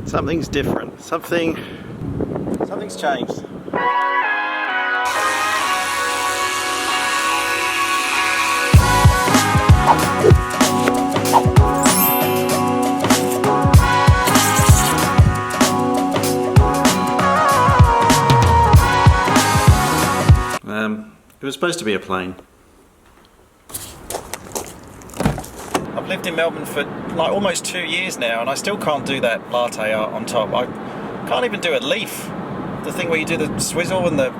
Something's different. Something's changed. It was supposed to be a plane. I've lived in Melbourne for like almost 2 years now, and I still can't do that latte art on top. I can't even do a leaf. The thing where you do the swizzle and the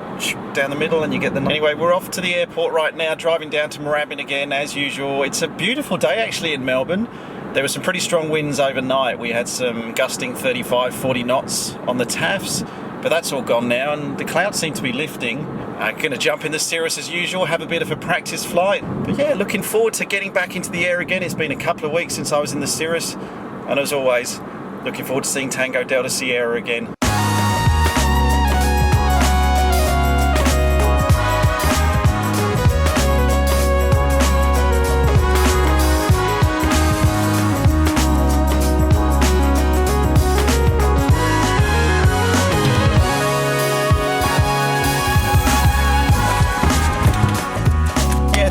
down the middle and you get the... Anyway, we're off to the airport right now, driving down to Moorabbin again as usual. It's a beautiful day actually in Melbourne. There were some pretty strong winds overnight. We had some gusting 35, 40 knots on the TAFs, but that's all gone now and the clouds seem to be lifting. I'm going to jump in the Cirrus as usual, have a bit of a practice flight. But yeah, looking forward to getting back into the air again. It's been a couple of weeks since I was in the Cirrus, and as always, looking forward to seeing Tango Delta Sierra again.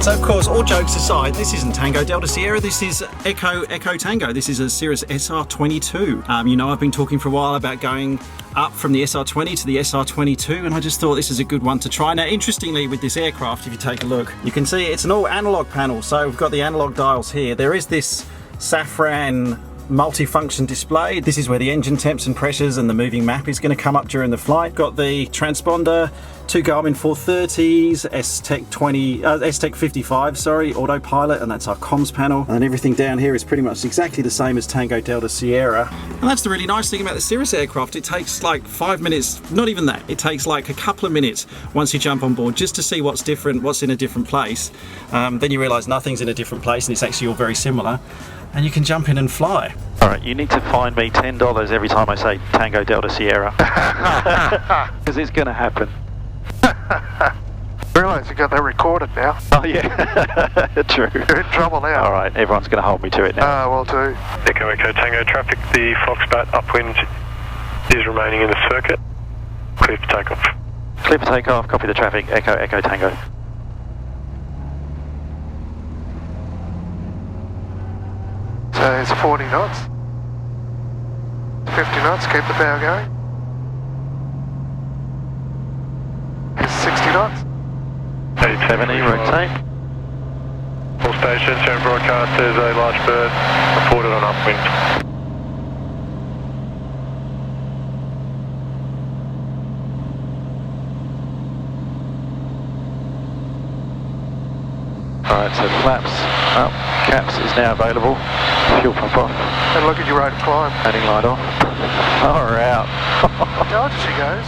So of course, all jokes aside, this isn't Tango Delta Sierra, this is Echo Tango. This is a Cirrus SR22. You know, I've been talking for a while about going up from the SR20 to the SR22, and I just thought this is a good one to try. Now, interestingly, with this aircraft, if you take a look, you can see it's an all analog panel. So we've got the analog dials here. There is this Safran multifunction display. This is where the engine temps and pressures and the moving map is going to come up during the flight. Got the transponder, 2 Garmin 430s, S-Tech 55, sorry, autopilot, and that's our comms panel. And everything down here is pretty much exactly the same as Tango Delta Sierra. And that's the really nice thing about the Cirrus aircraft. It takes like 5 minutes, not even that. It takes like a couple of minutes once you jump on board just to see what's different, what's in a different place. Then you realise nothing's in a different place and it's actually all very similar. And you can jump in and fly. Alright, you need to fine me $10 every time I say Tango Delta Sierra. Because it's going to happen. Realise you got that recorded now. Oh yeah, true. You're in trouble now. Alright, everyone's going to hold me to it now. Well too. Echo Tango traffic, the Foxbat upwind is remaining in the circuit. Clear for takeoff. Clear for takeoff, copy the traffic, Echo Tango. So it's 40 knots. 50 knots, keep the bow going. It's 60 knots. 70, rotate. All stations, show broadcast, there's a large bird reported on upwind. Alright, so flaps up, caps is now available. Fuel pump off. And look at your rate of climb. Landing light off. Far out. Down she goes.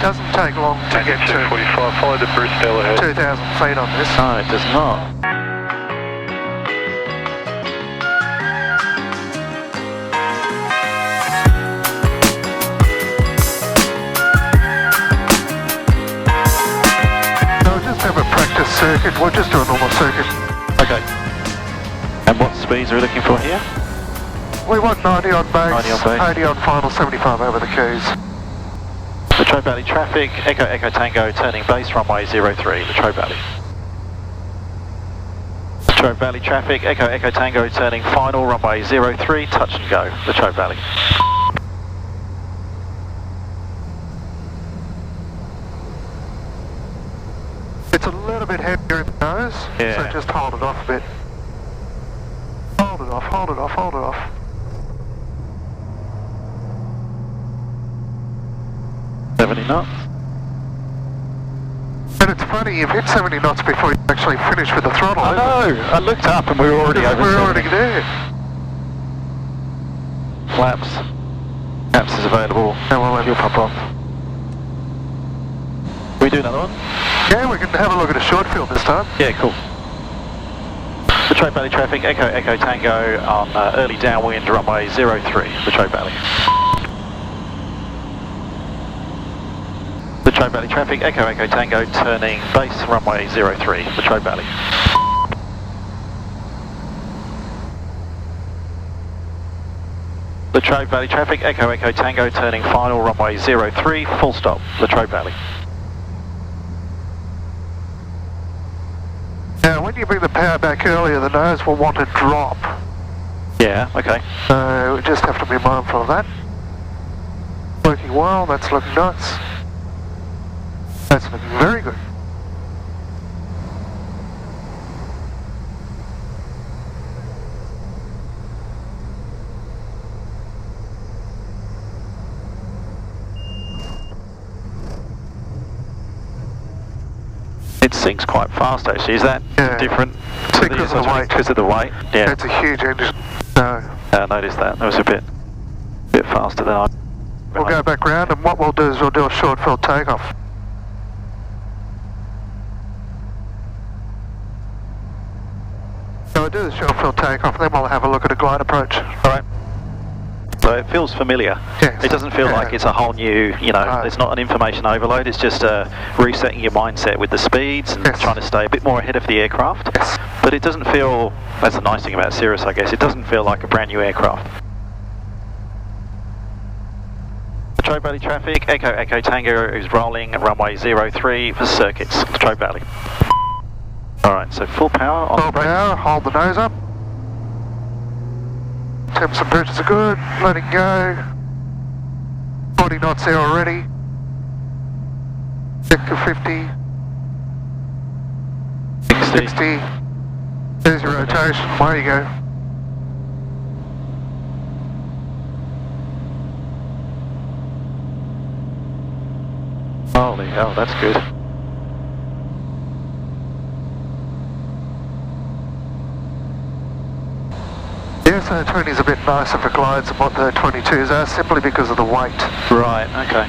Doesn't take long to get to 245, follow the Bruce Stella ahead. 2,000 feet on this. No, it does not. So we'll just have a practice circuit. We'll just do a normal circuit. Okay. And what speeds are we looking for here? We want 90 on base, 90 on base. 80 on final, 75 over the keys. Latrobe Valley traffic, Echo Tango, turning base runway 03, Latrobe Valley. Latrobe Valley traffic, Echo Tango, turning final runway 03, touch and go, Latrobe Valley. It's a little bit heavier in the nose, Yeah. so just hold it off a bit. Hold it off, hold it off, hold it off. Knots. And it's funny, you've hit 70 knots before you actually finish with the throttle. I know, I looked up and we were already over. We're already there. Flaps. Caps is available. And we'll Fuel pump off. Can we do another one? Yeah, we can have a look at a short field this time. Yeah, cool. Latrobe Valley traffic, Echo Tango on early downwind runway 03, Latrobe Valley. Latrobe Valley traffic, Echo Tango, turning base runway 03, Latrobe Valley. Latrobe Valley traffic, Echo Echo Tango, turning final, runway 03, full stop, Latrobe Valley. Now, when you bring the power back earlier, the nose will want to drop. Yeah, okay. So we just have to be mindful of that. Working well, that's looking nice. That's looking very good. It sinks quite fast actually, is that different to because of the weight? Because of the weight? Yeah. It's a huge engine. No. I noticed that. That was a bit faster than I... We'll go back round, and what we'll do is we'll do a short field takeoff. So we'll do the short field takeoff, then we'll have a look at a glide approach. Alright. So it feels familiar. Yes. It doesn't feel like it's a whole new, you know, it's not an information overload, it's just resetting your mindset with the speeds and trying to stay a bit more ahead of the aircraft. Yes. But it doesn't feel, that's the nice thing about Cirrus I guess, it doesn't feel like a brand new aircraft. Latrobe Valley traffic, Echo Echo Tango is rolling runway 03 for circuits, Latrobe Valley. Alright, so full power on full power, hold the nose up. Temps and pressures are good, letting go. 40 knots there already. Sector 50. 60. There's your rotation, away you go. Holy hell, that's good. The SR20 is a bit nicer for glides than what the 22s are, simply because of the weight. Right, okay.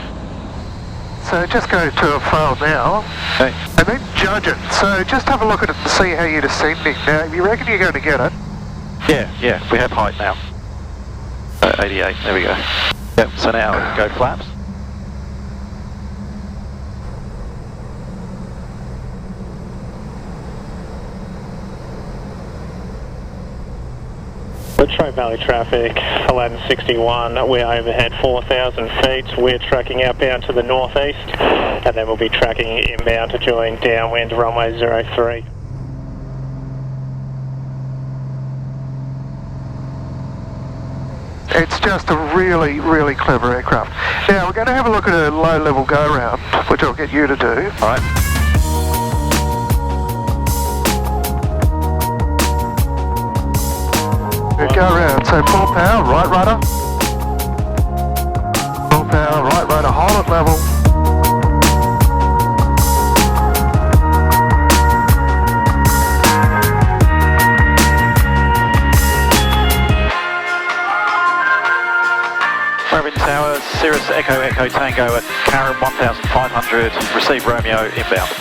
So just go to a fail now, Okay. and then judge it. So just have a look at it and see how you're descending. Now, if you reckon you're going to get it, Yeah, we have height now. 88, there we go. Yep, so now go flaps. Latrobe Valley traffic, 1161, we're overhead 4,000 feet, we're tracking outbound to the northeast, and then we'll be tracking inbound to join downwind runway 03. it's just a really, really clever aircraft. Now, we're going to have a look at a low-level go-round, which I'll get you to do. Alright. Go around, so full power, right rudder. Full power, right rudder, hold it level. Moorabbin Tower, Cirrus Echo Echo Tango at Karen 1500, receive Romeo inbound.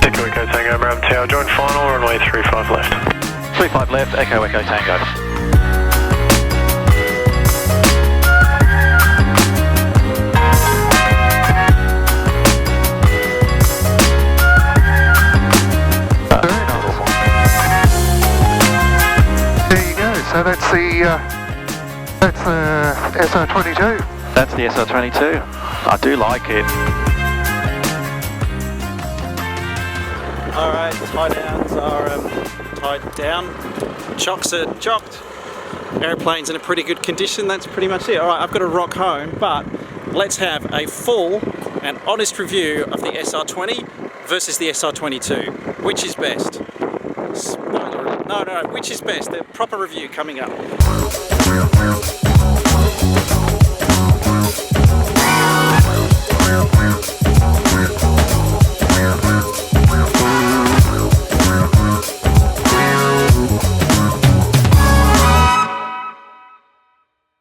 Echo Echo Tango, Moorabbin Tower, join final, runway 35 left. 35 left, Echo Echo Tango. There you go, so that's the SR22. That's the SR22. I do like it. Alright, tie downs are tied down. Chocks are chocked. Airplane's in a pretty good condition, that's pretty much it. Alright, I've got to rock home, but let's have a full and honest review of the SR20 versus the SR22. Which is best? Spoiler alert. No, which is best? The proper review coming up.